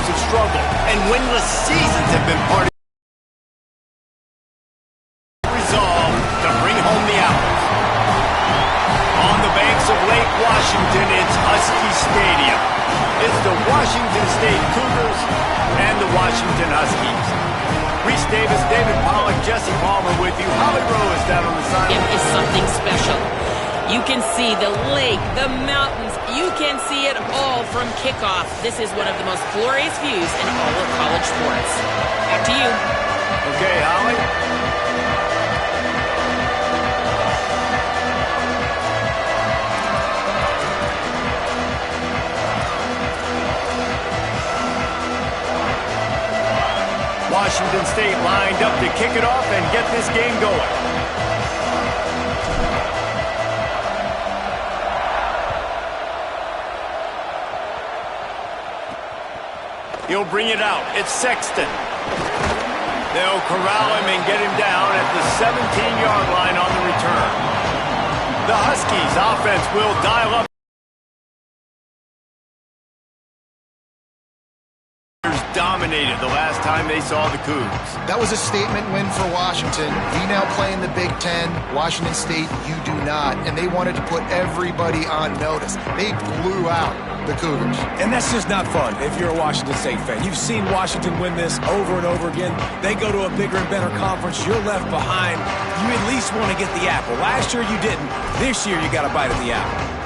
teams have struggled, and winless seasons have been part of resolve to bring home the apples. On the banks of Lake Washington, it's Husky Stadium. It's the Washington State Cougars and the Washington Huskies. Reese Davis, David Pollack, Jesse Palmer with you. Holly Rowe is down on the side. It is something special. You can see the lake, the mountains. You can see it all from kickoff. This is one of the most glorious views in all of college sports. Back to you. Okay, Holly. Washington State lined up to kick it off and get this game going. He'll bring it out. It's Sexton. They'll corral him and get him down at the 17-yard line on the return. The Huskies offense will dial up. Dominated the last time they saw the Cougs. That was a statement win for Washington. We now play in the Big Ten. Washington State, you do not. And they wanted to put everybody on notice. They blew out the Cougars. And that's just not fun if you're a Washington State fan. You've seen Washington win this over and over again. They go to a bigger and better conference. You're left behind. You at least want to get the apple. Last year you didn't. This year you got a bite of the apple.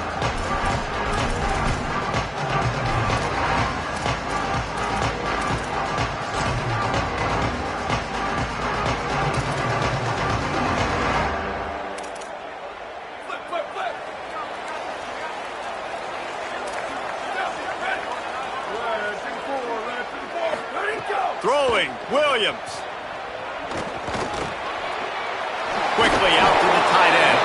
Throwing, Williams. Quickly out to the tight end.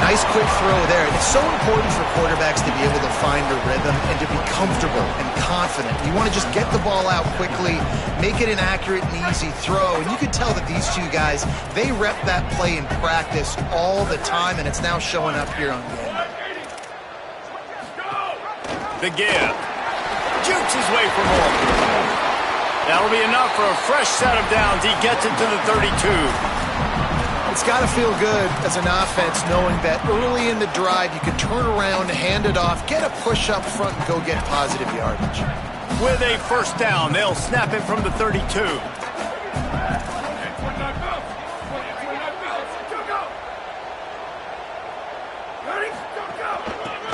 Nice quick throw there. It's so important for quarterbacks to be able to find a rhythm and to be comfortable and confident. You want to just get the ball out quickly, make it an accurate and easy throw. And you can tell that these two guys, they rep that play in practice all the time, and it's now showing up here on game. The give. Jukes his way for more. That'll be enough for a fresh set of downs. He gets it to the 32. It's got to feel good as an offense knowing that early in the drive you can turn around, hand it off, get a push up front, and go get positive yardage. With a first down, they'll snap it from the 32.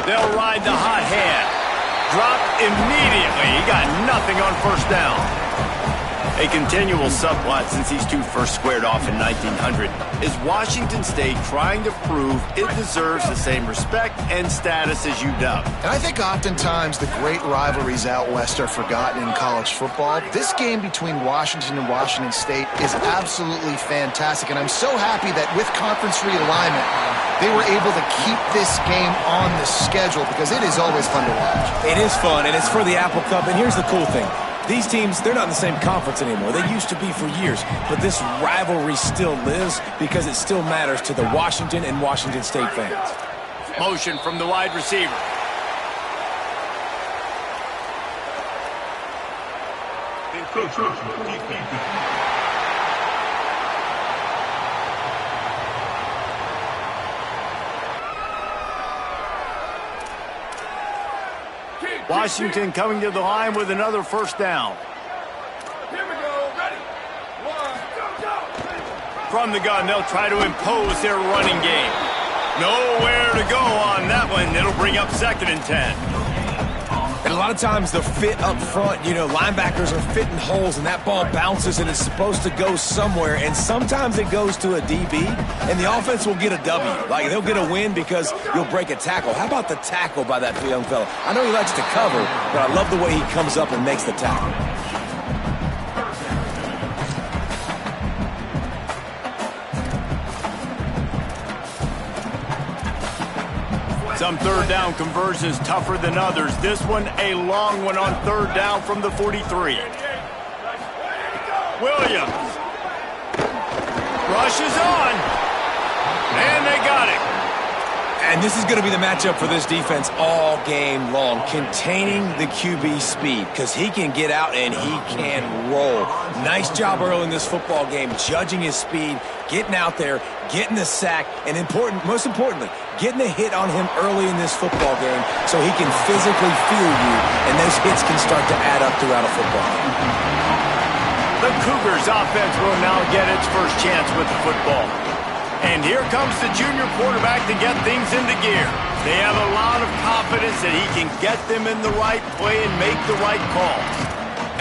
They'll ride the hot hand. Drop immediately. He got nothing on first down. A continual subplot since these two first squared off in 1900 is Washington State trying to prove it deserves the same respect and status as UW. And I think oftentimes the great rivalries out west are forgotten in college football. This game between Washington and Washington State is absolutely fantastic, and I'm so happy that with conference realignment, they were able to keep this game on the schedule because it is always fun to watch. It is fun, and it's for the Apple Cup, and here's the cool thing. These teams, they're not in the same conference anymore. They used to be for years, but this rivalry still lives because it still matters to the Washington and Washington State fans. Motion from the wide receiver. Washington coming to the line with another first down. Here we go. Ready? 1, go. From the gun, they'll try to impose their running game. Nowhere to go on that one. It'll bring up 2nd and 10. And a lot of times the fit up front, you know, linebackers are fitting holes and that ball bounces and it's supposed to go somewhere, and sometimes it goes to a DB and the offense will get a W. Like, they'll get a win because you'll break a tackle. How about the tackle by that young fella? I know he likes to cover, but I love the way he comes up and makes the tackle. Some third down conversions tougher than others. This one a long one on third down from the 43. Williams. Rushes on. And they got it. And this is going to be the matchup for this defense all game long, containing the QB speed, because he can get out and he can roll. Nice job early in this football game, judging his speed, getting out there, getting the sack, and most importantly, getting a hit on him early in this football game so he can physically feel you, and those hits can start to add up throughout a football game. The Cougars offense will now get its first chance with the football. And here comes the junior quarterback to get things into gear. They have a lot of confidence that he can get them in the right play and make the right call.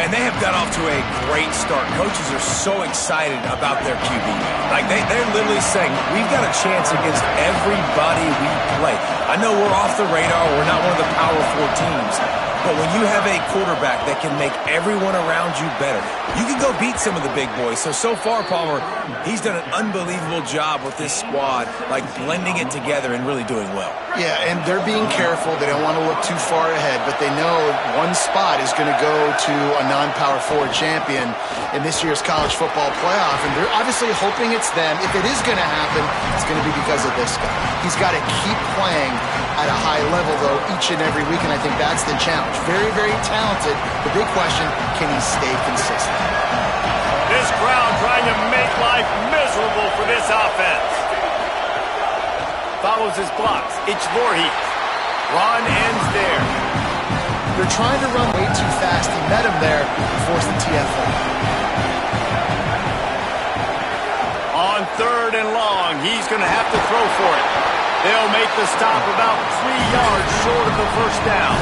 And they have got off to a great start. Coaches are so excited about their QB. Like, they're literally saying, we've got a chance against everybody we play. I know we're off the radar. We're not one of the Power 4 teams. But when you have a quarterback that can make everyone around you better, you can go beat some of the big boys. So far, Palmer, he's done an unbelievable job with this squad, like blending it together and really doing well. Yeah, and they're being careful. They don't want to look too far ahead, but they know one spot is going to go to a non-Power 4 champion in this year's college football playoff, and they're obviously hoping it's them. If it is going to happen, it's going to be because of this guy. He's got to keep playing at a high level, though, each and every week, and I think that's the challenge. Very, very talented. The big question, can he stay consistent? This crowd trying to make life miserable for this offense. Follows his blocks. It's Voorhees. Run ends there. They're trying to run way too fast. He met him there, forced the TFL. On 3rd and long, he's going to have to throw for it. They'll make the stop about 3 yards short of the first down.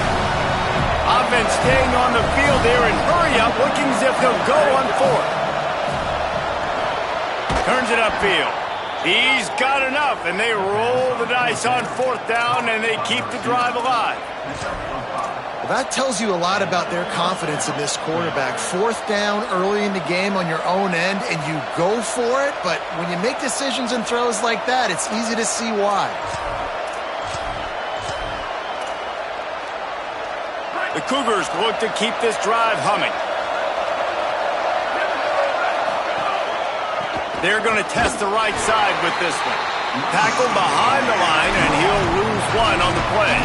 Offense staying on the field there and hurry up, looking as if they'll go on 4th. Turns it upfield. He's got enough, and they roll the dice on 4th down, and they keep the drive alive. Well, that tells you a lot about their confidence in this quarterback. 4th down early in the game on your own end, and you go for it, but when you make decisions and throws like that, it's easy to see why. The Cougars look to keep this drive humming. They're going to test the right side with this one. Tackled behind the line, and he'll lose one on the play.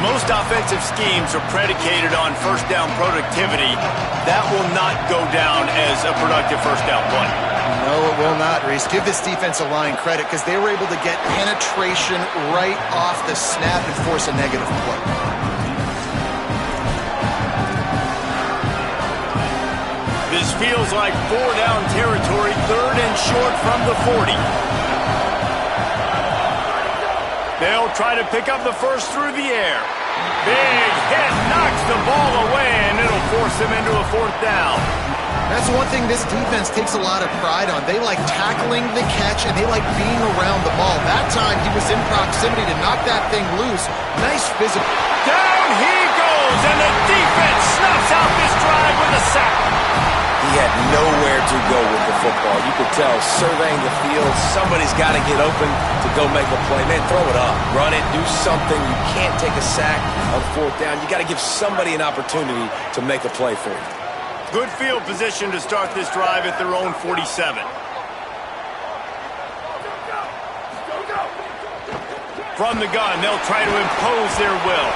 Most offensive schemes are predicated on first down productivity. That will not go down as a productive first down play. No, it will not, Reese. Give this defensive line credit because they were able to get penetration right off the snap and force a negative play. This feels like 4-down territory, 3rd and short from the 40. They'll try to pick up the first through the air. Big hit, knocks the ball away, and it'll force them into a 4th down. That's one thing this defense takes a lot of pride on. They like tackling the catch, and they like being around the ball. That time, he was in proximity to knock that thing loose. Nice physical. Down he goes, and the defense snuffs out this drive with a sack. He had nowhere to go with the football. You could tell, surveying the field, somebody's got to get open to go make a play. Man, throw it up. Run it. Do something. You can't take a sack on 4th down. You got to give somebody an opportunity to make a play for you. Good field position to start this drive at their own 47. From the gun, they'll try to impose their will.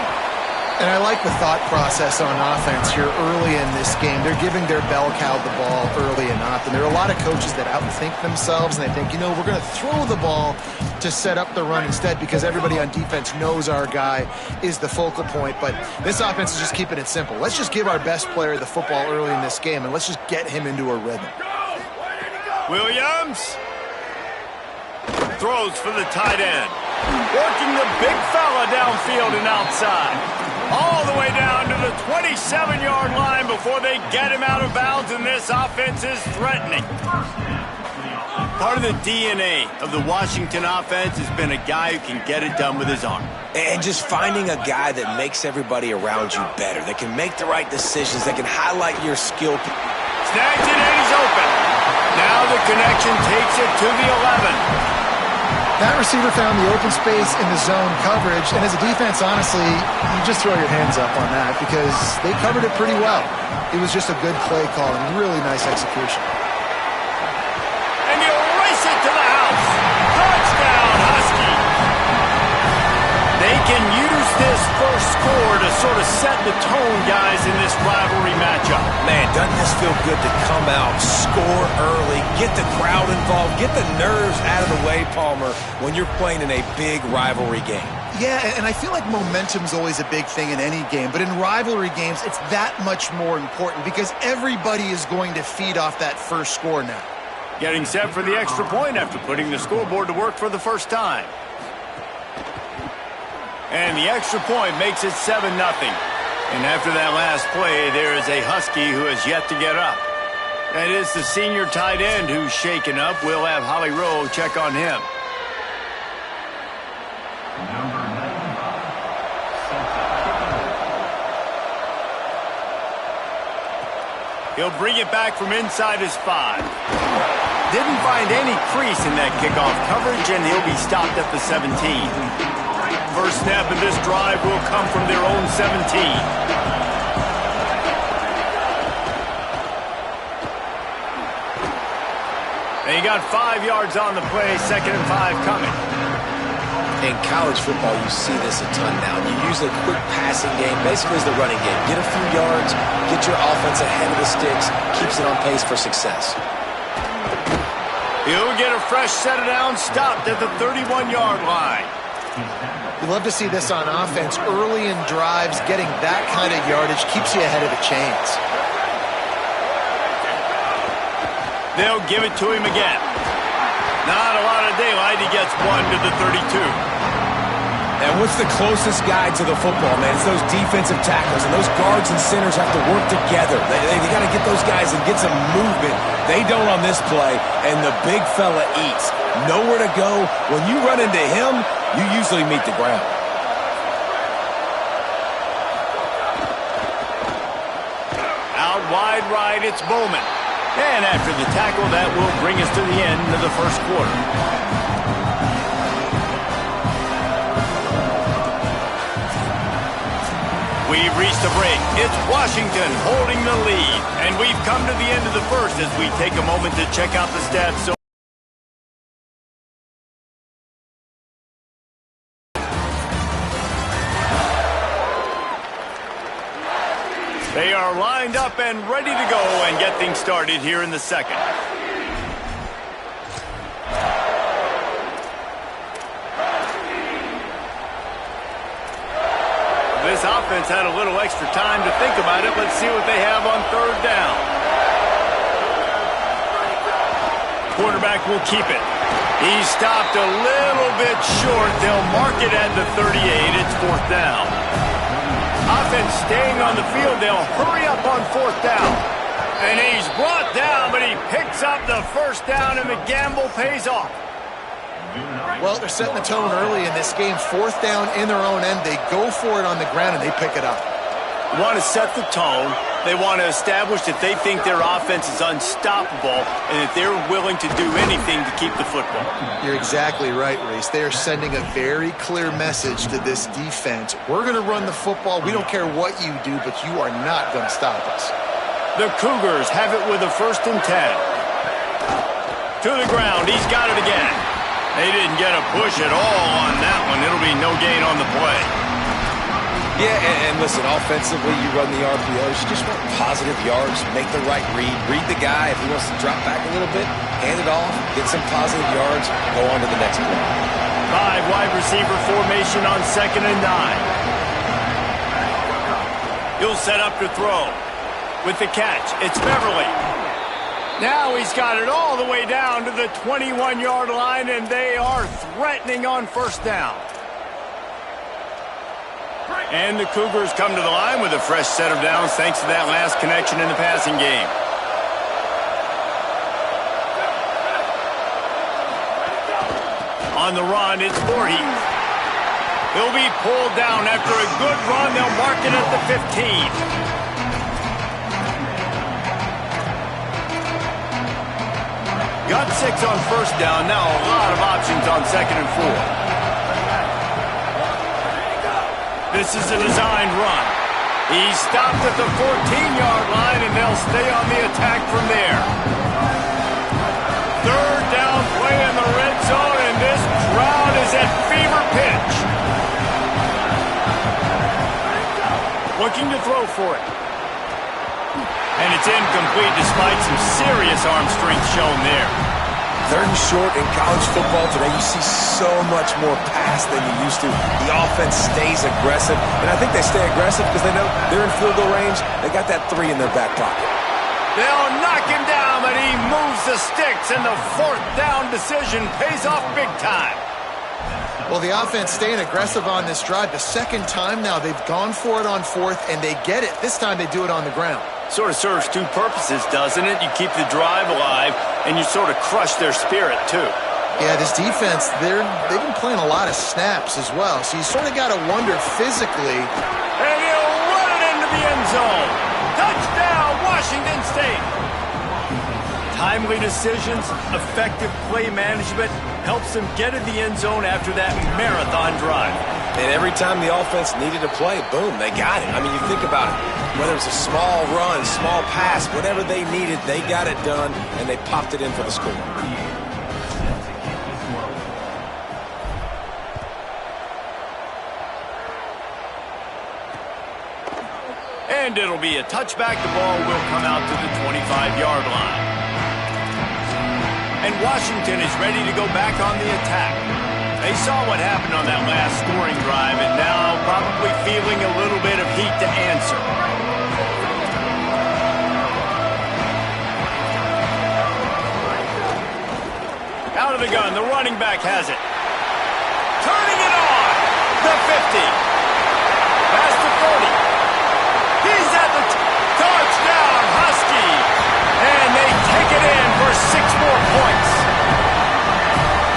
And I like the thought process on offense here early in this game. They're giving their bell cow the ball early and often. There are a lot of coaches that outthink themselves, and they think, you know, we're going to throw the ball to set up the run instead because everybody on defense knows our guy is the focal point. But this offense is just keeping it simple. Let's just give our best player the football early in this game, and let's just get him into a rhythm. Williams throws for the tight end. Working the big fella downfield and outside. All the way down to the 27-yard line before they get him out of bounds, and this offense is threatening. Part of the DNA of the Washington offense has been a guy who can get it done with his arm. And just finding a guy that makes everybody around you better, that can make the right decisions, that can highlight your skill. Snags it, and he's open. Now the connection takes it to the 11. That receiver found the open space in the zone coverage, and as a defense, honestly, you just throw your hands up on that because they covered it pretty well. It was just a good play call and really nice execution. And he'll race it to the house. Touchdown, Husky. score to sort of set the tone, guys, in this rivalry matchup. Man, doesn't this feel good to come out, score early, get the crowd involved, get the nerves out of the way, Palmer, when you're playing in a big rivalry game? Yeah, and I feel like momentum's always a big thing in any game, but in rivalry games, it's that much more important because everybody is going to feed off that first score now. Getting set for the extra point after putting the scoreboard to work for the first time. And the extra point makes it 7-0. And after that last play, there is a Husky who has yet to get up. That is the senior tight end who's shaken up. We'll have Holly Rowe check on him. He'll bring it back from inside his 5. Didn't find any crease in that kickoff coverage, and he'll be stopped at the 17. First snap of this drive will come from their own 17. They got 5 yards on the play, 2nd and 5 coming. In college football, you see this a ton now. You use a quick passing game, basically as the running game. Get a few yards, get your offense ahead of the sticks, keeps it on pace for success. He'll get a fresh set of downs, stopped at the 31-yard line. You love to see this on offense. Early in drives, getting that kind of yardage keeps you ahead of the chains. They'll give it to him again. Not a lot of daylight. He gets 1 to the 32. And what's the closest guy to the football, man? It's those defensive tackles, and those guards and centers have to work together. They got to get those guys and get some movement. They don't on this play, and the big fella eats. Nowhere to go. When you run into him, you usually meet the ground. Out wide right, it's Bowman. And after the tackle, that will bring us to the end of the first quarter. We've reached a break. It's Washington holding the lead. And we've come to the end of the first as we take a moment to check out the stats. They are lined up and ready to go and get things started here in the second. This offense had a little extra time to think about it. Let's see what they have on 3rd down. Quarterback will keep it. He's stopped a little bit short. They'll mark it at the 38. It's 4th down. Offense staying on the field. They'll hurry up on 4th down. And he's brought down, but he picks up the first down, and the gamble pays off. Well, they're setting the tone early in this game. 4th down in their own end. They go for it on the ground, and they pick it up. They want to set the tone. They want to establish that they think their offense is unstoppable and that they're willing to do anything to keep the football. You're exactly right, Reese. They are sending a very clear message to this defense. We're going to run the football. We don't care what you do, but you are not going to stop us. The Cougars have it with a 1st and 10. To the ground. He's got it again. They didn't get a push at all on that one. It'll be no gain on the play. Yeah, and listen, offensively, you run the RPOs. You just want positive yards, make the right read. Read the guy. If he wants to drop back a little bit, hand it off, get some positive yards, go on to the next play. 5 wide receiver formation on 2nd and 9. He'll set up to throw. With the catch, it's Beverly. Now he's got it all the way down to the 21-yard line, and they are threatening on 1st down. And the Cougars come to the line with a fresh set of downs thanks to that last connection in the passing game. On the run, it's Voorhees. He'll be pulled down after a good run. They'll mark it at the 15. Got 6 on 1st down. Now a lot of options on 2nd and 4. This is a designed run. He's stopped at the 14-yard line, and they'll stay on the attack from there. 3rd down play in the red zone, and this crowd is at fever pitch. looking to throw for it. And it's incomplete despite some serious arm strength shown there. 3rd and short in college football today, you see so much more pass than you used to. The offense stays aggressive, and I think they stay aggressive because they know they're in field goal range. They got that 3 in their back pocket. They'll knock him down, but he moves the sticks, and the 4th down decision pays off big time. Well, the offense staying aggressive on this drive. The 2nd time now they've gone for it on 4th, and they get it. This time they do it on the ground. Sort of serves 2 purposes, doesn't it? You keep the drive alive, and you sort of crush their spirit, too. Yeah, this defense, they've been playing a lot of snaps as well, so you sort of got to wonder physically. And he'll run it into the end zone. Touchdown, Washington State. Timely decisions, effective play management helps them get in the end zone after that marathon drive. And every time the offense needed to play, boom, they got it. I mean, you think about it. Whether it's a small run, small pass, whatever they needed, they got it done, and they popped it in for the score. And it'll be a touchback. The ball will come out to the 25-yard line. And Washington is ready to go back on the attack. They saw what happened on that last scoring drive and now probably feeling a little bit of heat to answer. Out of the gun, the running back has it. Turning it on, the 50. Past the 30. He's at the touchdown, Husky. And they take it in for 6 more points.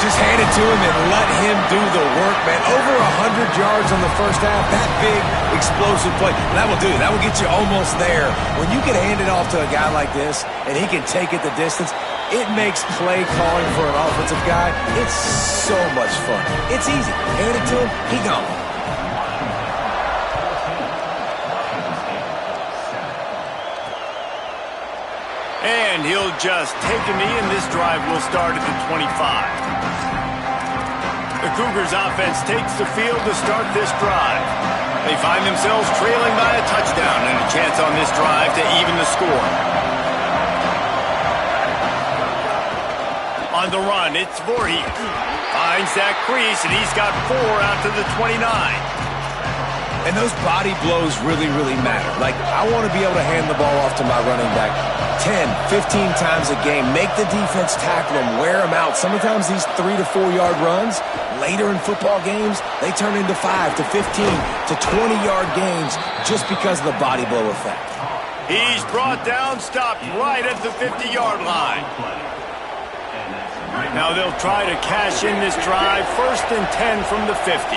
Just hand it to him and let him do the work, man. Over 100 yards on the first half. That big, explosive play. That will do. That will get you almost there. When you can hand it off to a guy like this and he can take it the distance, it makes play calling for an offensive guy, it's so much fun. It's easy. Hand it to him, he gone. And he'll just take a knee, and this drive will start at the 25. The Cougars offense takes the field to start this drive. They find themselves trailing by a touchdown and a chance on this drive to even the score. On the run, it's Voorhees. Finds that crease, and he's got 4 out to the 29. And those body blows really, really matter. Like, I want to be able to hand the ball off to my running back 10, 15 times a game. Make the defense tackle them, wear them out. Sometimes these 3 to 4 yard runs, later in football games, they turn into 5 to 15 to 20-yard gains just because of the body blow effect. He's brought down, stopped right at the 50-yard line. Now they'll try to cash in this drive. 1st and 10 from the 50.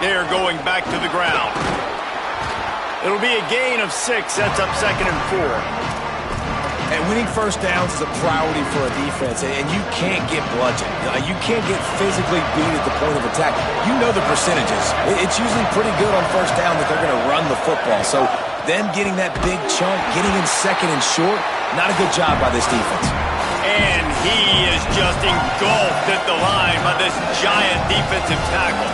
They're going back to the ground. It'll be a gain of 6, sets up 2nd and 4. And winning first downs is a priority for a defense, and you can't get bludgeoned. You can't get physically beat at the point of attack. You know the percentages. It's usually pretty good on first down that they're going to run the football. So them getting that big chunk, getting in 2nd and short, not a good job by this defense. And he is just engulfed at the line by this giant defensive tackle.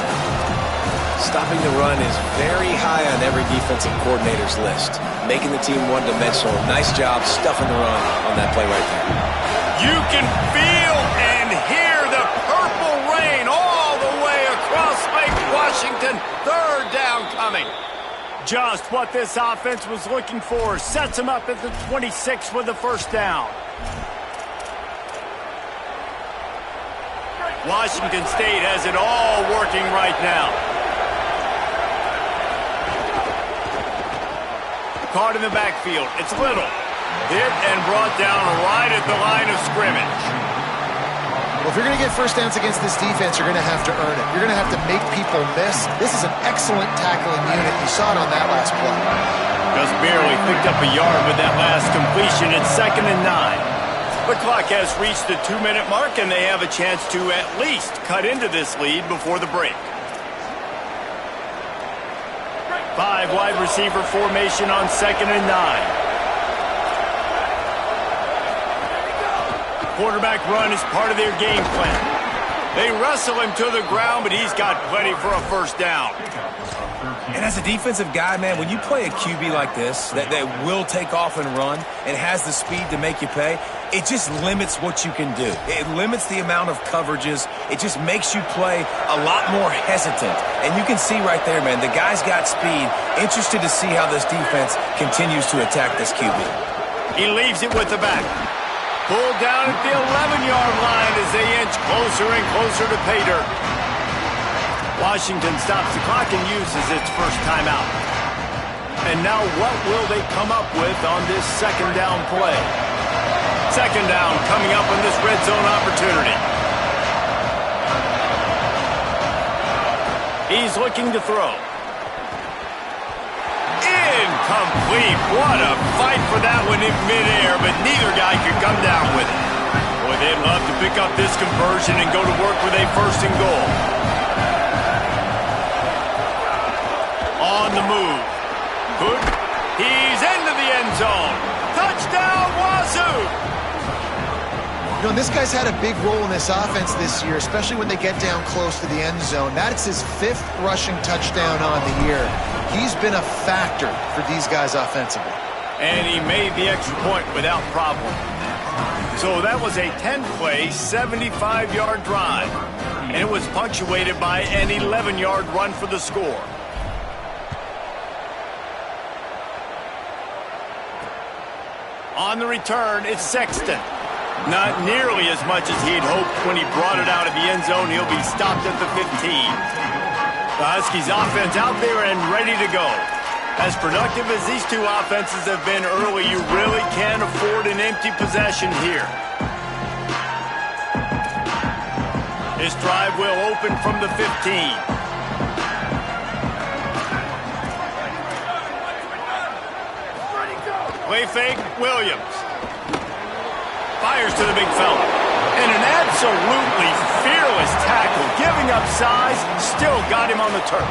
Stopping the run is very high on every defensive coordinator's list. Making the team one-dimensional. Nice job stuffing the run on that play right there. You can feel and hear the purple rain all the way across Lake Washington. 3rd down coming. Just what this offense was looking for. Sets him up at the 26 with the 1st down. Washington State has it all working right now. Caught in the backfield. It's Little. Hit and brought down right at the line of scrimmage. Well, if you're going to get first downs against this defense, you're going to have to earn it. You're going to have to make people miss. This is an excellent tackling unit. You saw it on that last play. Just barely picked up a yard with that last completion. It's 2nd and 9. The clock has reached the 2-minute mark, and they have a chance to at least cut into this lead before the break. 5 wide receiver formation on 2nd and 9. Quarterback run is part of their game plan. They wrestle him to the ground, but he's got plenty for a first down. And as a defensive guy, man, when you play a QB like this that will take off and run and has the speed to make you pay, it just limits what you can do. It limits the amount of coverages. It just makes you play a lot more hesitant. And you can see right there, man, the guy's got speed. Interested to see how this defense continues to attack this QB. He leaves it with the back. Pulled down at the 11-yard line as they inch closer and closer to pay dirt. Washington stops the clock and uses its first timeout. And now what will they come up with on this second down play? Second down coming up on this red zone opportunity. He's looking to throw. Incomplete. What a fight for that one in midair, but neither guy could come down with it. Boy, they'd love to pick up this conversion and go to work with a first and goal. On the move. Good. He's into the end zone. Touchdown, Wazzu! You know, this guy's had a big role in this offense this year, especially when they get down close to the end zone. That's his 5th rushing touchdown on the year. He's been a factor for these guys offensively. And he made the extra point without problem. So that was a 10-play, 75-yard drive. And it was punctuated by an 11-yard run for the score. On the return, it's Sexton. Not nearly as much as he'd hoped when he brought it out of the end zone. He'll be stopped at the 15. The Huskies offense out there and ready to go. As productive as these two offenses have been early, you really can't afford an empty possession here. This drive will open from the 15. Play fake, Williams. Fires to the big fella. And an absolutely fearless tackle. Giving up size, still got him on the turf.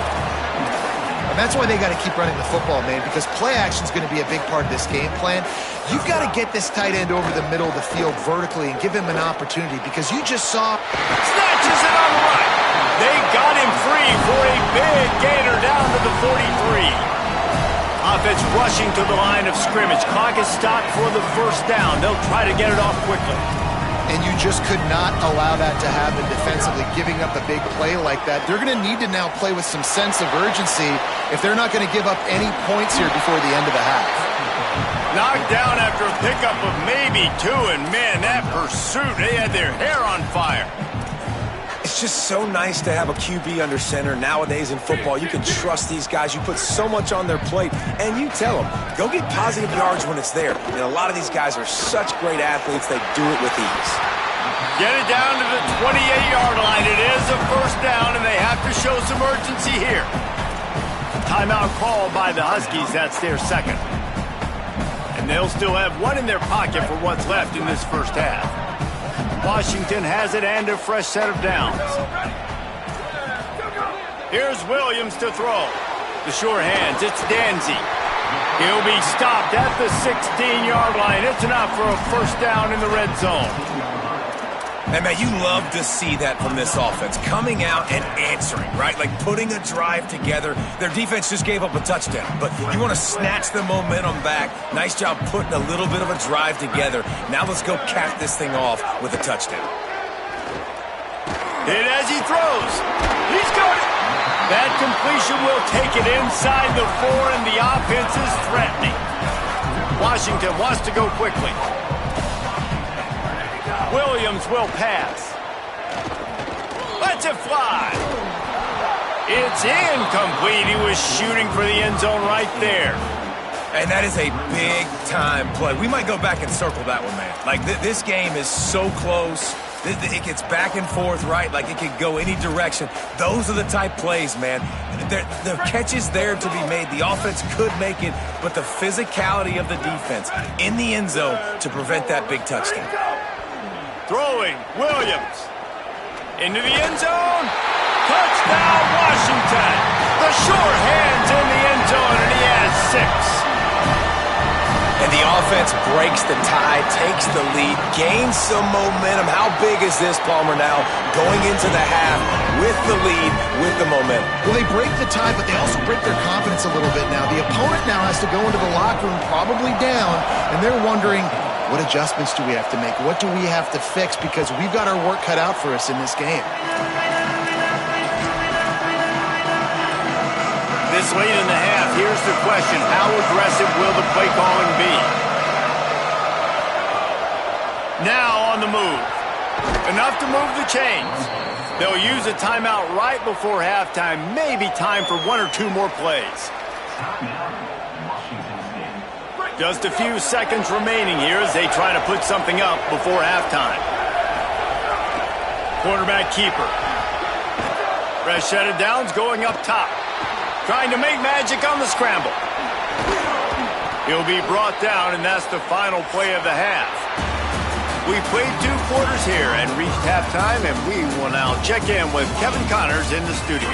And that's why they got to keep running the football, man, because play action is going to be a big part of this game plan. You've got to get this tight end over the middle of the field vertically and give him an opportunity, because you just saw... Snatches it on the right. They got him free for a big gainer down to the 43. Offense rushing to the line of scrimmage. Clock is stopped for the first down. They'll try to get it off quickly. And you just could not allow that to happen defensively, giving up a big play like that. They're going to need to now play with some sense of urgency if they're not going to give up any points here before the end of the half. Knocked down after a pickup of maybe 2, and man, that pursuit, they had their hair on fire. It's just so nice to have a QB under center. Nowadays in football, you can trust these guys. You put so much on their plate, and you tell them, go get positive yards when it's there. And a lot of these guys are such great athletes, they do it with ease. Get it down to the 28-yard line. It is a first down, and they have to show some urgency here. Timeout called by the Huskies. That's their second. And they'll still have one in their pocket for what's left in this first half. Washington has it and a fresh set of downs. Here's Williams to throw. The sure hands, it's Danzy. He'll be stopped at the 16-yard line. It's enough for a first down in the red zone. And, man, you love to see that from this offense. Coming out and answering, right? Like putting a drive together. Their defense just gave up a touchdown, but you want to snatch the momentum back. Nice job putting a little bit of a drive together. Now let's go cap this thing off with a touchdown. And as he throws, he's got it. That completion will take it inside the 4, and the offense is threatening. Washington wants to go quickly. Williams will pass. Lets it fly. It's incomplete. He was shooting for the end zone right there. And that is a big-time play. We might go back and circle that one, man. Like, this game is so close. It gets back and forth, right? Like, it could go any direction. Those are the type plays, man. The catch is there to be made. The offense could make it, but the physicality of the defense in the end zone to prevent that big touchdown. Throwing, Williams. Into the end zone. Touchdown, Washington. The sure hands in the end zone, and he has 6. And the offense breaks the tie, takes the lead, gains some momentum. How big is this, Palmer, now? Going into the half with the lead, with the momentum. Well, they break the tie, but they also break their confidence a little bit now. The opponent now has to go into the locker room probably down, and they're wondering, what adjustments do we have to make? What do we have to fix? Because we've got our work cut out for us in this game. This late in the half, here's the question. How aggressive will the play calling be? Now on the move. Enough to move the chains. They'll use a timeout right before halftime. Maybe time for one or two more plays. Just a few seconds remaining here as they try to put something up before halftime. Quarterback keeper. Rashida Downs going up top. Trying to make magic on the scramble. He'll be brought down, and that's the final play of the half. We played 2 quarters here and reached halftime, and we will now check in with Kevin Connors in the studio.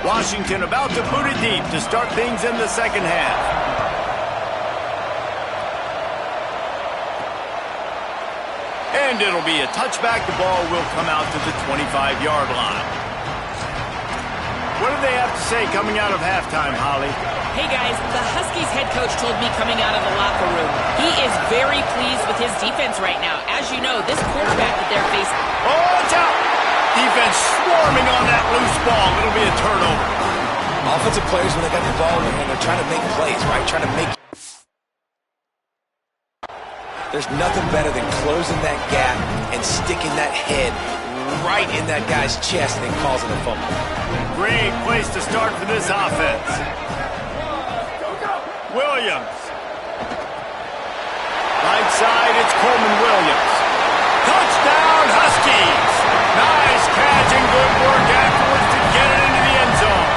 Washington about to boot it deep to start things in the second half. And it'll be a touchback. The ball will come out to the 25-yard line. What do they have to say coming out of halftime, Holly? Hey, guys, the Huskies head coach told me coming out of the locker room, he is very pleased with his defense right now. As you know, this quarterback that they're facing... Oh, watch out! Defense swarming on that loose ball. It'll be a turnover. Offensive players, when they got the ball in their hand, they're trying to make plays, right? Trying to make... There's nothing better than closing that gap and sticking that head right in that guy's chest and then causing a fumble. Great place to start for this offense. Williams. Right side, it's Coleman Williams. Touchdown, Huskies! Nice catch and good work afterwards to get it into the end zone.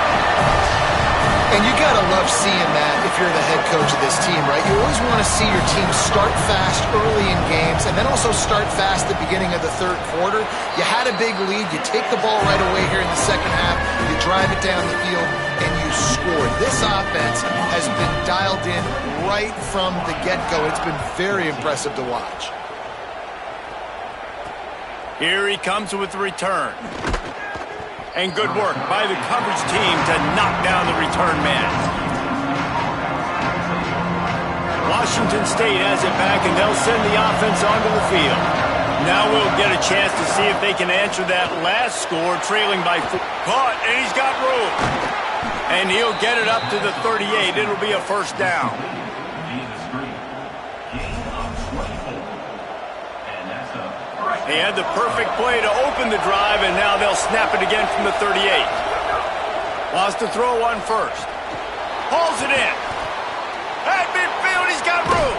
And you got to love seeing that if you're the head coach of this team, right? You always want to see your team start fast early in games and then also start fast at the beginning of the third quarter. You had a big lead. You take the ball right away here in the second half. You drive it down the field, and you score. This offense has been dialed in right from the get-go. It's been very impressive to watch. Here he comes with the return. And good work by the coverage team to knock down the return man. Washington State has it back, and they'll send the offense onto the field. Now we'll get a chance to see if they can answer that last score, trailing by 4. Caught, and he's got room. And he'll get it up to the 38. It'll be a first down. He had the perfect play to open the drive, and now they'll snap it again from the 38. Wants to throw one first. Hauls it in. At midfield, he's got room.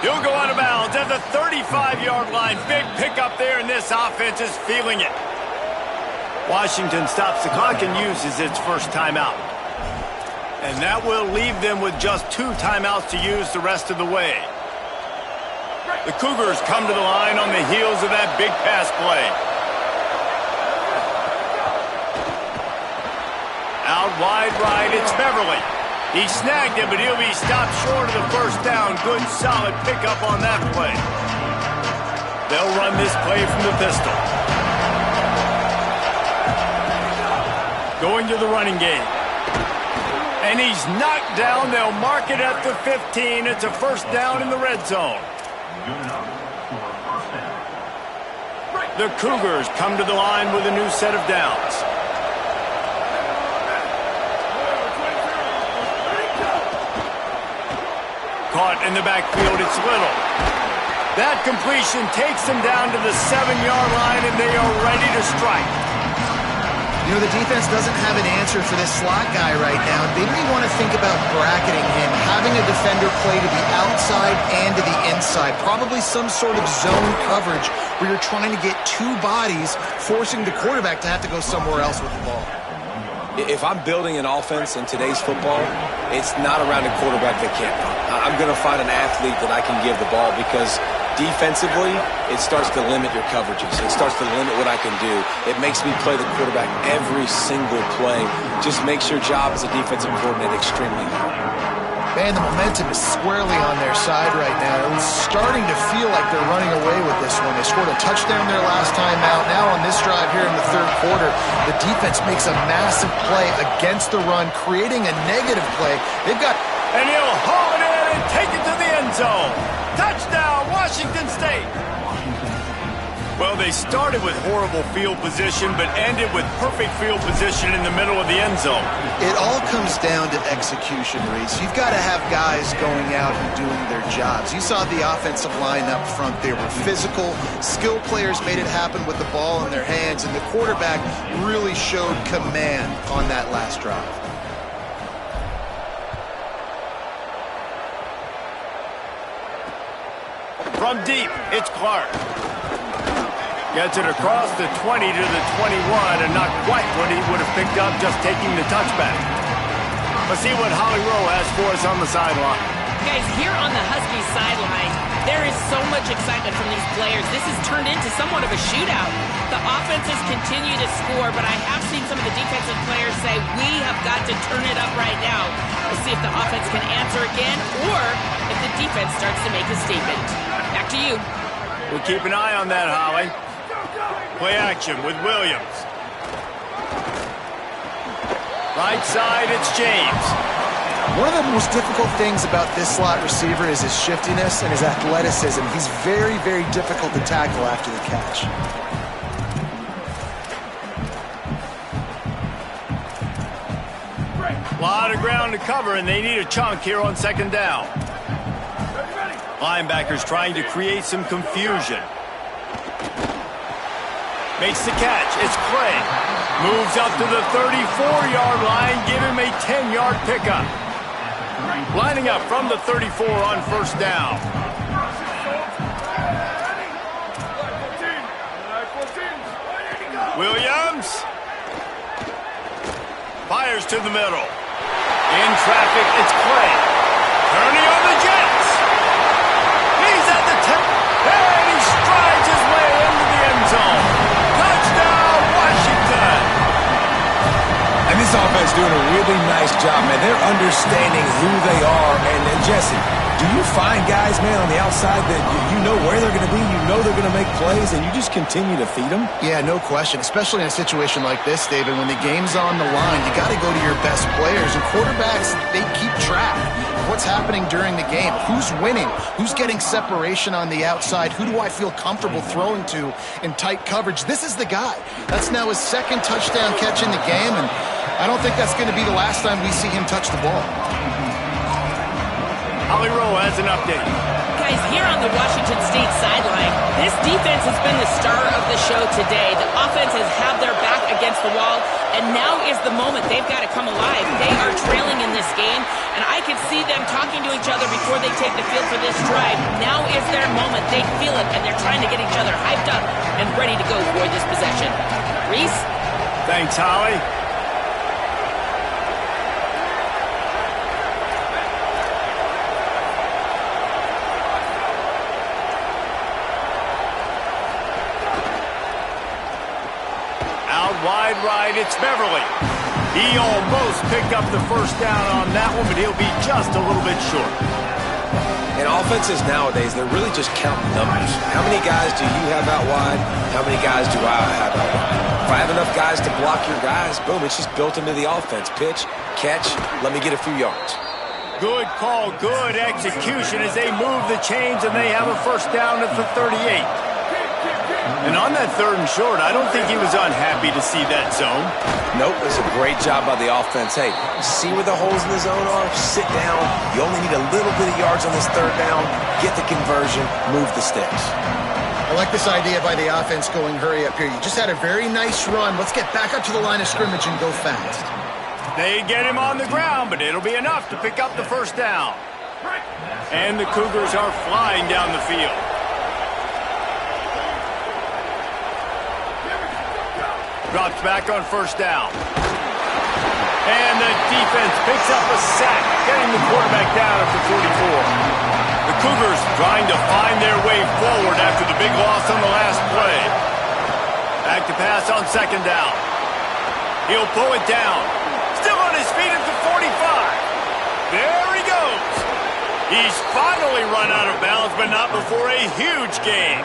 He'll go out of bounds at the 35-yard line. Big pickup there, and this offense is feeling it. Washington stops the clock and uses its first timeout. And that will leave them with just 2 timeouts to use the rest of the way. The Cougars come to the line on the heels of that big pass play. Out wide right, it's Beverly. He snagged it, but he'll be stopped short of the first down. Good, solid pickup on that play. They'll run this play from the pistol. Going to the running game. And he's knocked down. They'll mark it at the 15. It's a first down in the red zone. The Cougars come to the line with a new set of downs. Caught in the backfield, it's Little. That completion takes them down to the 7-yard line, and they are ready to strike. You know, the defense doesn't have an answer for this slot guy right now. They may want to think about bracketing him, having a defender play to the outside and to the inside. Probably some sort of zone coverage where you're trying to get 2 bodies, forcing the quarterback to have to go somewhere else with the ball. If I'm building an offense in today's football, it's not around a quarterback that can't run. I'm going to find an athlete that I can give the ball because defensively, it starts to limit your coverages. It starts to limit what I can do. It makes me play the quarterback every single play. Just makes your job as a defensive coordinator extremely hard. Man, the momentum is squarely on their side right now. It's starting to feel like they're running away with this one. They scored a touchdown their last time out. Now on this drive here in the third quarter, the defense makes a massive play against the run, creating a negative play. They've got... And he'll haul it in and take it to the end zone. Touchdown, Washington State. Well, they started with horrible field position, but ended with perfect field position in the middle of the end zone. It all comes down to execution, Reese. You've got to have guys going out and doing their jobs. You saw the offensive line up front. They were physical. Skill players made it happen with the ball in their hands, and the quarterback really showed command on that last drive. From deep, it's Clark. Gets it across the 20 to the 21, and not quite what he would have picked up just taking the touchback. Let's see what Holly Rowe has for us on the sideline. Guys, here on the Huskies sideline, there is so much excitement from these players. This has turned into somewhat of a shootout. The offenses continue to score, but I have seen some of the defensive players say, we have got to turn it up right now. Let's see if the offense can answer again, or if the defense starts to make a statement. Back to you. We'll keep an eye on that, Holly. Play action with Williams. Right side, it's James. One of the most difficult things about this slot receiver is his shiftiness and his athleticism. He's very, very difficult to tackle after the catch. A lot of ground to cover, and they need a chunk here on second down. Linebackers trying to create some confusion. Makes the catch. It's Clay. Moves up to the 34-yard line. Give him a 10-yard pickup. Lining up from the 34 on first down. Williams. Fires to the middle. In traffic, it's Clay. Turning on the Jets. He's at the 10. And he strides his way into the end zone. Touchdown, Washington. And this offense doing a really nice job, man. They're understanding who they are. And Jesse, do you find guys, man, on the outside that you know where they're going to be, you know they're going to make plays, and you just continue to feed them? Yeah, no question, especially in a situation like this, David. When the game's on the line, you got to go to your best players. And quarterbacks, they keep track of what's happening during the game. Who's winning? Who's getting separation on the outside? Who do I feel comfortable throwing to in tight coverage? This is the guy. That's now his second touchdown catch in the game, and I don't think that's going to be the last time we see him touch the ball. Holly Rowe has an update. Guys, here on the Washington State sideline, this defense has been the star of the show today. The offense has had their back against the wall, and now is the moment they've got to come alive. They are trailing in this game, and I can see them talking to each other before they take the field for this drive. Now is their moment. They feel it, and they're trying to get each other hyped up and ready to go for this possession. Reese? Thanks, Holly. Wide right, it's Beverly. He almost picked up the first down on that one, but he'll be just a little bit short. And offenses nowadays, they're really just counting numbers. How many guys do you have out wide? How many guys do I have out wide? If I have enough guys to block your guys, boom, it's just built into the offense. Pitch, catch, let me get a few yards. Good call, good execution as they move the chains, and they have a first down at the 38. And on that third and short, I don't think he was unhappy to see that zone. Nope, it's a great job by the offense. Hey, see where the holes in the zone are? Sit down. You only need a little bit of yards on this third down. Get the conversion. Move the sticks. I like this idea by the offense going hurry up here. You just had a very nice run. Let's get back up to the line of scrimmage and go fast. They get him on the ground, but it'll be enough to pick up the first down. And the Cougars are flying down the field. Drops back on first down. And the defense picks up a sack, getting the quarterback down at the 44. The Cougars trying to find their way forward after the big loss on the last play. Back to pass on second down. He'll pull it down. Still on his feet at the 45. There he goes. He's finally run out of bounds, but not before a huge gain.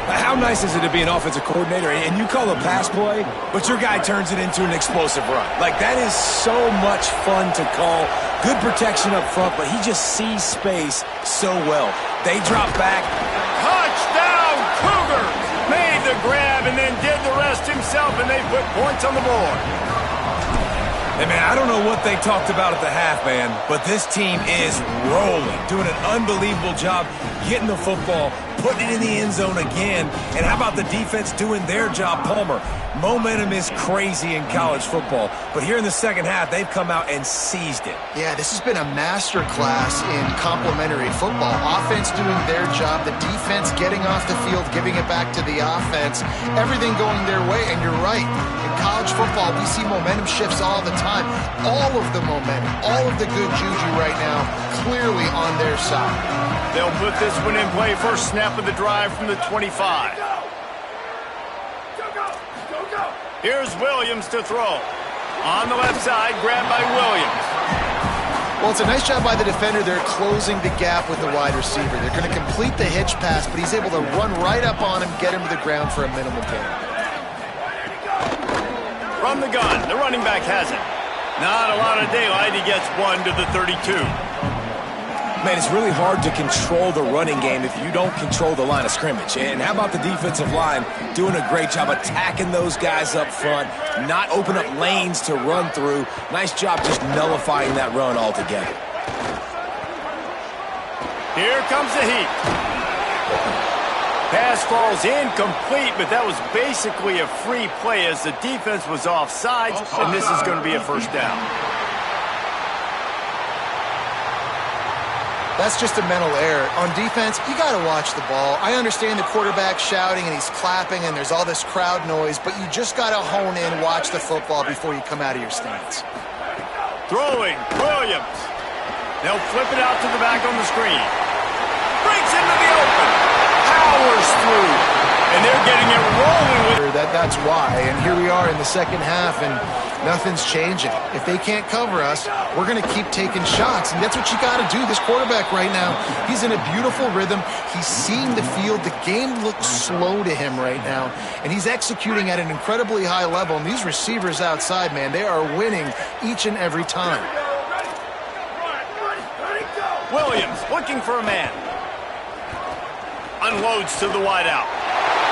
How nice is it to be an offensive coordinator and you call a pass play, but your guy turns it into an explosive run? Like, that is so much fun to call. Good protection up front, but he just sees space so well. They drop back. Touchdown, Cougars! Made the grab and then did the rest himself, and they put points on the board. Hey, man, I don't know what they talked about at the half, man, but this team is rolling, doing an unbelievable job getting the football, putting it in the end zone again. And how about the defense doing their job, Palmer? Momentum is crazy in college football, but here in the second half, they've come out and seized it. Yeah, this has been a master class in complementary football. Offense doing their job, the defense getting off the field, giving it back to the offense, everything going their way. And you're right, in college football, we see momentum shifts all the time. All of the momentum, all of the good juju right now, clearly on their side. They'll put this one in play. First snap of the drive from the 25. Here's Williams to throw. On the left side, grabbed by Williams. Well, it's a nice job by the defender. They're closing the gap with the wide receiver. They're going to complete the hitch pass, but he's able to run right up on him, get him to the ground for a minimal gain. From the gun, the running back has it. Not a lot of daylight. He gets one to the 32. Man, it's really hard to control the running game if you don't control the line of scrimmage. And how about the defensive line doing a great job attacking those guys up front, not open up lanes to run through. Nice job just nullifying that run altogether. Here comes the heat. Pass falls incomplete, but that was basically a free play as the defense was offsides, and this is going to be a first down. That's just a mental error. On defense, you got to watch the ball. I understand the quarterback shouting and he's clapping and there's all this crowd noise, but you just got to hone in, watch the football before you come out of your stance. Throwing, Williams. They'll flip it out to the back on the screen. Breaks into the open. Powers through. And they're getting it rolling with That's why. And here we are in the second half, and nothing's changing. If they can't cover us, we're going to keep taking shots, and that's what you got to do. This quarterback right now, he's in a beautiful rhythm. He's seeing the field. The game looks slow to him right now, and he's executing at an incredibly high level. And these receivers outside, man, they are winning each and every time. Williams looking for a man. Unloads to the wideout.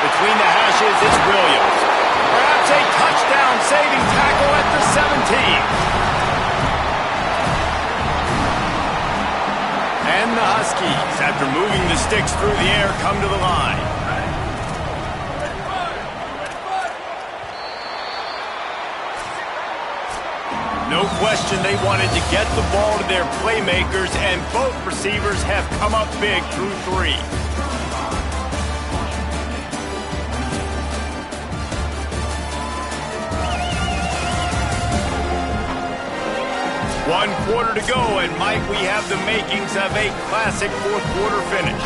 Between the hashes, it's Williams. Perhaps a touchdown-saving tackle at the 17. And the Huskies, after moving the sticks through the air, come to the line. No question they wanted to get the ball to their playmakers, and both receivers have come up big through three. One quarter to go, and Mike, we have the makings of a classic fourth quarter finish.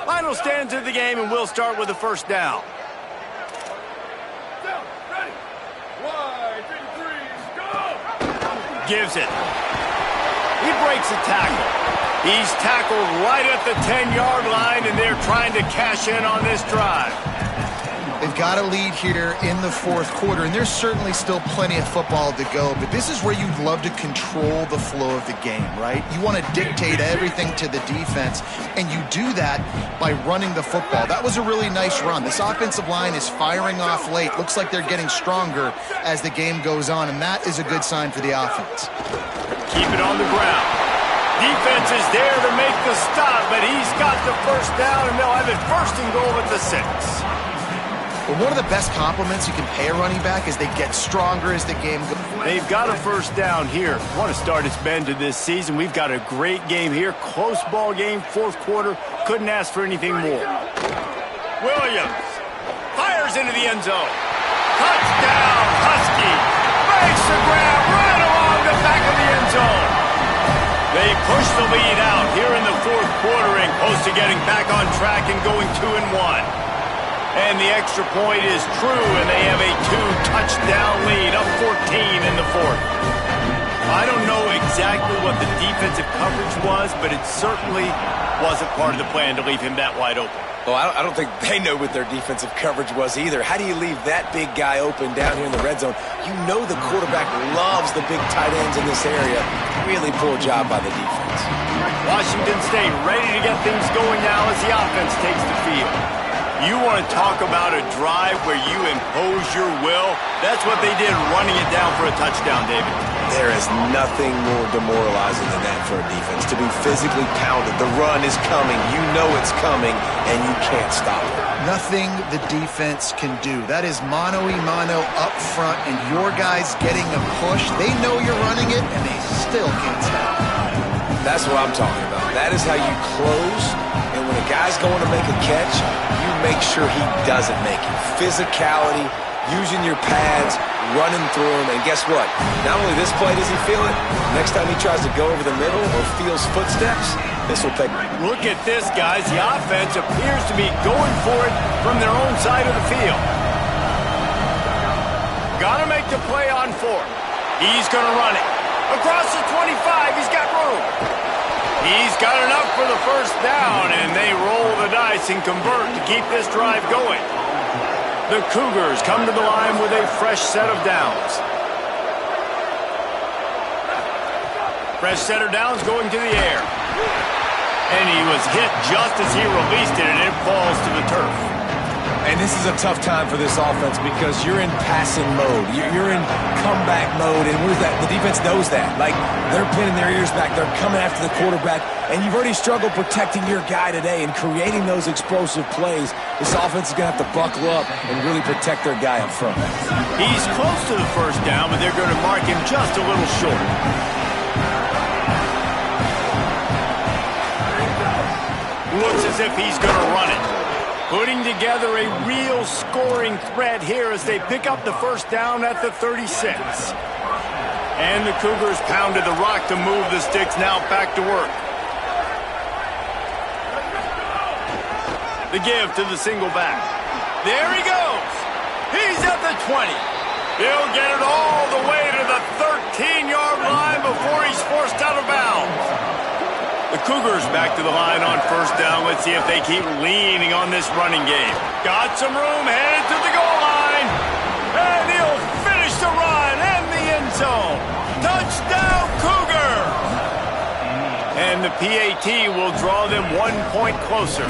Final stands of the game, and we'll start with the first down. Gives it. He breaks a tackle. He's tackled right at the 10-yard line, and they're trying to cash in on this drive. They've got a lead here in the fourth quarter, and there's certainly still plenty of football to go, but this is where you'd love to control the flow of the game, right? You want to dictate everything to the defense, and you do that by running the football. That was a really nice run. This offensive line is firing off late. Looks like they're getting stronger as the game goes on, and that is a good sign for the offense. Keep it on the ground. Defense is there to make the stop, but he's got the first down, and they'll have it first and goal at the 6. But one of the best compliments you can pay a running back is they get stronger as the game goes. They've got a first down here. Want to start its bend to this season. We've got a great game here. Close ball game, fourth quarter. Couldn't ask for anything more. Williams fires into the end zone. Touchdown, Husky. Makes the grab right along the back of the end zone. They push the lead out here in the fourth quarter and close to getting back on track and going 2-1. And the extra point is true, and they have a 2-touchdown lead, up 14 in the fourth. I don't know exactly what the defensive coverage was, but it certainly wasn't part of the plan to leave him that wide open. Well, I don't think they know what their defensive coverage was either. How do you leave that big guy open down here in the red zone? You know the quarterback loves the big tight ends in this area. Really poor job by the defense. Washington State ready to get things going now as the offense takes the field. You want to talk about a drive where you impose your will? That's what they did, running it down for a touchdown, David. There is nothing more demoralizing than that for a defense. To be physically pounded, the run is coming, you know it's coming, and you can't stop it. Nothing the defense can do. That is mano-a-mano up front, and your guys getting a push. They know you're running it, and they still can't stop it. That's what I'm talking about. That is how you close, and when a guy's going to make a catch, you make sure he doesn't make it. Physicality, using your pads, running through him, and guess what? Not only this play does he feel it, next time he tries to go over the middle or feels footsteps, this will pay. Look at this, guys. The offense appears to be going for it from their own side of the field. Got to make the play on fourth. He's going to run it. Across the 25, he's got room. He's got enough for the first down, and they roll the dice and convert to keep this drive going. The Cougars come to the line with a fresh set of downs. Fresh set of downs going to the air. And he was hit just as he released it, and it falls to the turf. And this is a tough time for this offense because you're in passing mode. You're in comeback mode, and where's that? The defense knows that. Like, they're pinning their ears back. They're coming after the quarterback, and you've already struggled protecting your guy today and creating those explosive plays. This offense is going to have to buckle up and really protect their guy up front. He's close to the first down, but they're going to mark him just a little short. Looks as if he's going to run it. Putting together a real scoring threat here as they pick up the first down at the 36. And the Cougars pounded the rock to move the sticks, now back to work. The give to the single back. There he goes. He's at the 20. He'll get it all the way to the 13-yard line before he's forced out of bounds. The Cougars back to the line on first down. Let's see if they keep leaning on this running game. Got some room, headed to the goal line. And he'll finish the run in the end zone. Touchdown, Cougars! And the PAT will draw them 1 point closer.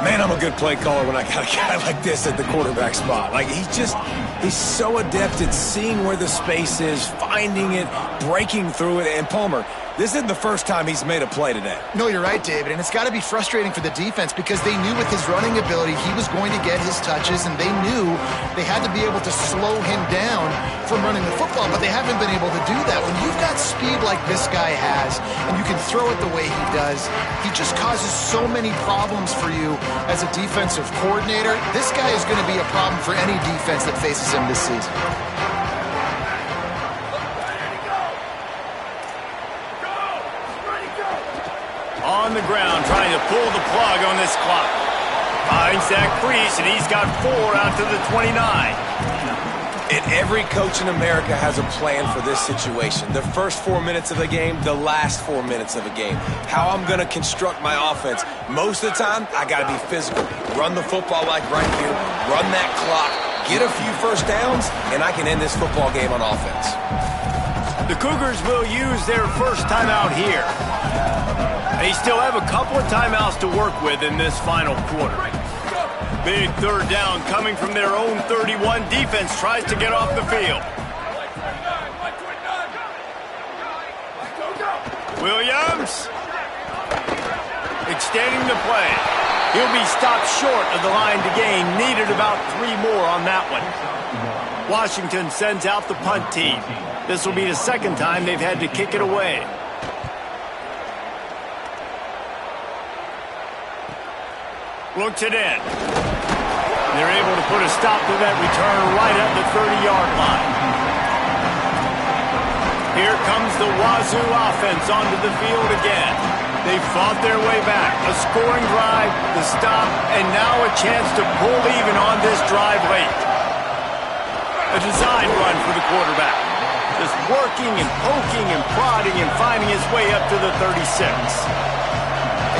Man, I'm a good play caller when I got a guy like this at the quarterback spot. Like, he's so adept at seeing where the space is, finding it, breaking through it. And Palmer, this isn't the first time he's made a play today. No, you're right, David, and it's got to be frustrating for the defense because they knew with his running ability he was going to get his touches, and they knew they had to be able to slow him down from running the football, but they haven't been able to do that. When you've got speed like this guy has, and you can throw it the way he does, he just causes so many problems for you as a defensive coordinator. This guy is going to be a problem for any defense that faces him this season. On the ground, trying to pull the plug on this clock. Finds that crease, and he's got 4 out to the 29. And every coach in America has a plan for this situation. The first 4 minutes of the game, the last 4 minutes of a game. How I'm going to construct my offense. Most of the time, I got to be physical. Run the football like right here. Run that clock. Get a few first downs, and I can end this football game on offense. The Cougars will use their first timeout here. They still have a couple of timeouts to work with in this final quarter. Big third down coming from their own 31. Defense tries to get off the field. Williams extending the play. He'll be stopped short of the line to gain. Needed about 3 more on that one. Washington sends out the punt team. This will be the second time they've had to kick it away. Looks it in. They're able to put a stop to that return right at the 30-yard line. Here comes the Wazzu offense onto the field again. They fought their way back. A scoring drive, the stop, and now a chance to pull even on this drive late. A design run for the quarterback. Just working and poking and prodding and finding his way up to the 36.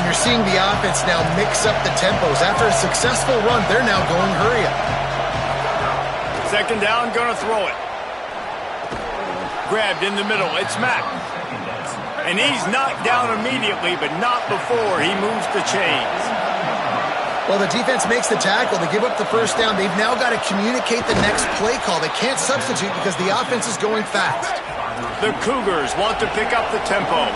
And you're seeing the offense now mix up the tempos. After a successful run, they're now going hurry up. Second down, gonna throw it. Grabbed in the middle, it's Mack. And he's knocked down immediately, but not before he moves the chains. Well, the defense makes the tackle. They give up the first down. They've now got to communicate the next play call. They can't substitute because the offense is going fast. The Cougars want to pick up the tempo.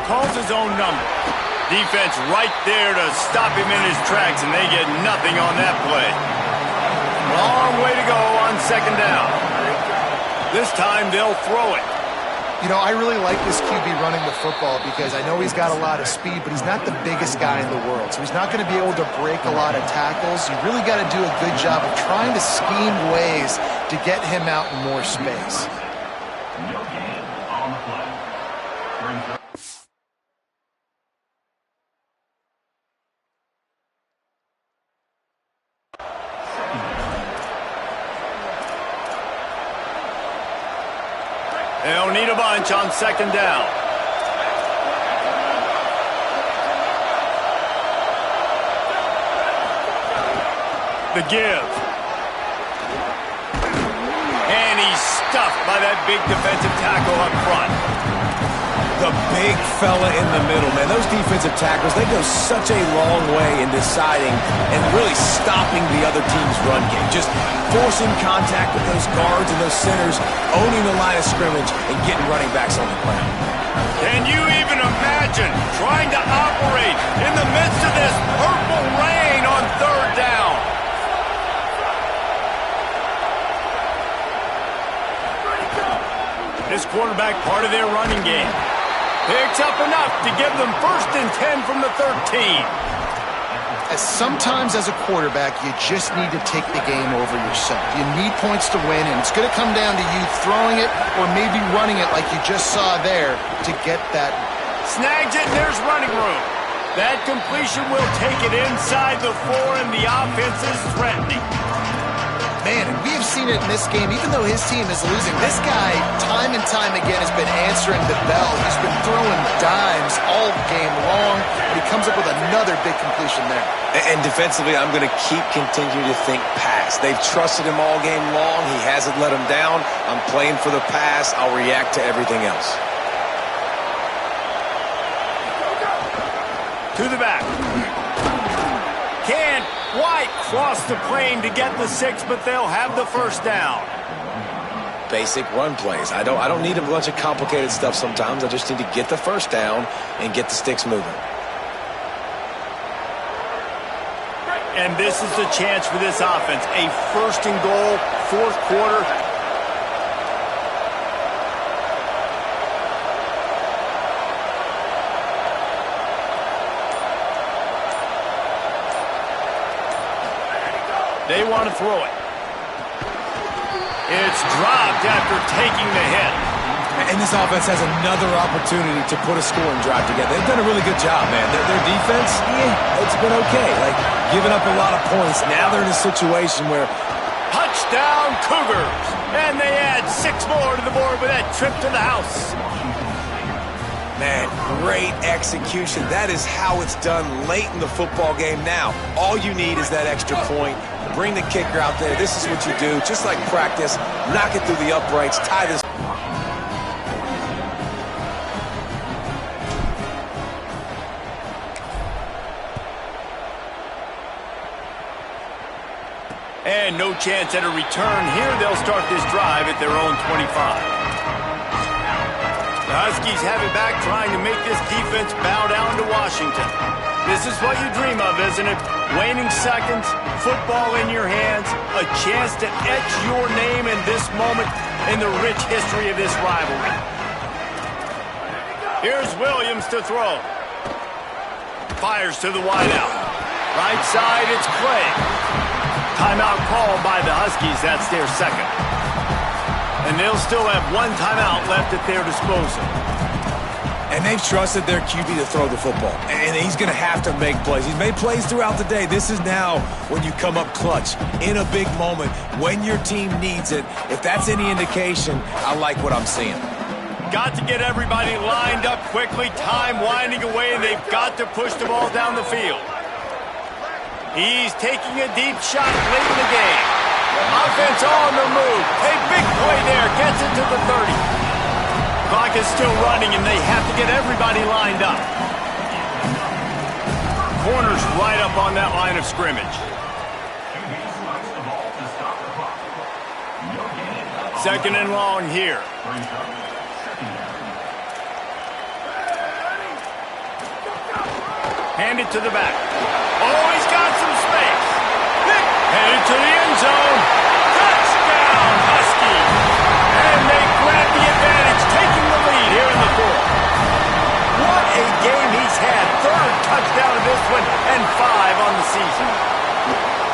Calls his own number. Defense right there to stop him in his tracks, and they get nothing on that play. Long way to go on second down. This time they'll throw it. You know, I really like this QB running the football because I know he's got a lot of speed, but he's not the biggest guy in the world. So he's not going to be able to break a lot of tackles. You really got to do a good job of trying to scheme ways to get him out in more space. They'll need a bunch on second down. The give. And he's stuffed by that big defensive tackle up front. The big fella in the middle, man. Those defensive tackles, they go such a long way in deciding and really stopping the other team's run game. Just forcing contact with those guards and those centers, owning the line of scrimmage, and getting running backs on the ground. Can you even imagine trying to operate in the midst of this purple rain on third down? This quarterback part of their running game. Picks up enough to give them 1st and 10 from the 13. Sometimes as a quarterback, you just need to take the game over yourself. You need points to win, and it's going to come down to you throwing it or maybe running it like you just saw there to get that. Snags it, and there's running room. That completion will take it inside the 4, and the offense is threatening. Man, and we have seen it in this game, even though his team is losing. This guy, time and time again, has been answering the bell. He's been throwing dimes all game long, and he comes up with another big completion there. And defensively, I'm going to continue to think pass. They've trusted him all game long. He hasn't let them down. I'm playing for the pass. I'll react to everything else. To the back. Can't quite cross the plane to get the 6, but they'll have the first down. Basic run plays. I don't need a bunch of complicated stuff sometimes. I just need to get the first down and get the sticks moving. And this is the chance for this offense. A 1st and goal, 4th quarter. They want to throw it. It's dropped after taking the hit. And this offense has another opportunity to put a scoring drive together. They've done a really good job, man. Their defense, it's been okay. Like, giving up a lot of points. Now they're in a situation where... Touchdown, Cougars! And they add 6 more to the board with that trip to the house. Man, great execution. That is how it's done late in the football game now. All you need is that extra point. Bring the kicker out there. This is what you do. Just like practice, knock it through the uprights, tie this. And no chance at a return here. They'll start this drive at their own 25. Huskies have it back, trying to make this defense bow down to Washington. This is what you dream of, isn't it? Waning seconds, football in your hands, a chance to etch your name in this moment in the rich history of this rivalry. Here's Williams to throw. Fires to the wideout. Right side, it's Clay. Timeout called by the Huskies. That's their second. And they'll still have one timeout left at their disposal. And they've trusted their QB to throw the football. And he's going to have to make plays. He's made plays throughout the day. This is now when you come up clutch in a big moment when your team needs it. If that's any indication, I like what I'm seeing. Got to get everybody lined up quickly. Time winding away, and they've got to push the ball down the field. He's taking a deep shot late in the game. Offense on the move. A big play there. Gets it to the 30. Clock is still running, and they have to get everybody lined up. Corner's right up on that line of scrimmage. Second and long here. Hand it to the back. Oh, he's got some space. Headed to the end zone. Touchdown, Huskies. And they grab the advantage, taking the lead here in the fourth. What a game he's had. Third touchdown of this one and 5 on the season.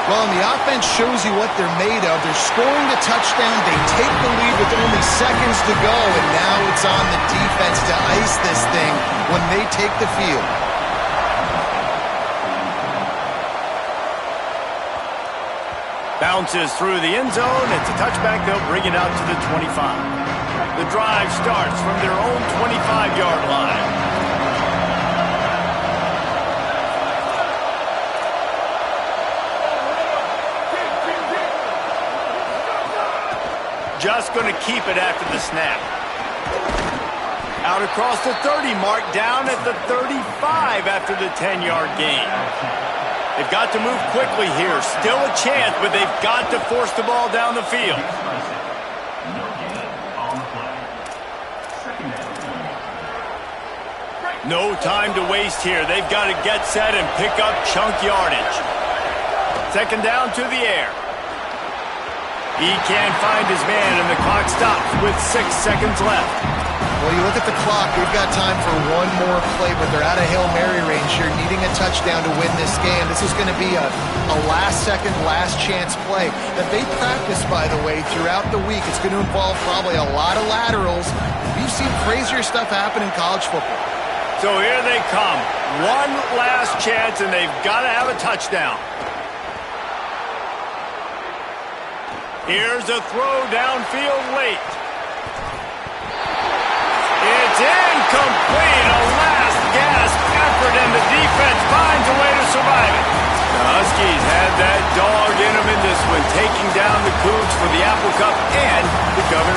Well, and the offense shows you what they're made of. They're scoring the touchdown. They take the lead with only seconds to go, and now it's on the defense to ice this thing when they take the field. Bounces through the end zone. It's a touchback. They'll bring it out to the 25. The drive starts from their own 25-yard line. Just going to keep it after the snap. Out across the 30 mark, down at the 35 after the 10-yard gain. They've got to move quickly here. Still a chance, but they've got to force the ball down the field. No time to waste here. They've got to get set and pick up chunk yardage. Second down to the air. He can't find his man, and the clock stops with 6 seconds left. Well, you look at the clock, we've got time for one more play, but they're out of Hail Mary range here, needing a touchdown to win this game. This is going to be a last-second, last-chance play that they practice, by the way, throughout the week. It's going to involve probably a lot of laterals. We've seen crazier stuff happen in college football. So here they come. One last chance, and they've got to have a touchdown. Here's a throw downfield late. It's incomplete. A last-gasp effort, and the defense finds a way to survive it. The Huskies had that dog in them in this one, taking down the Cougs for the Apple Cup and the Governor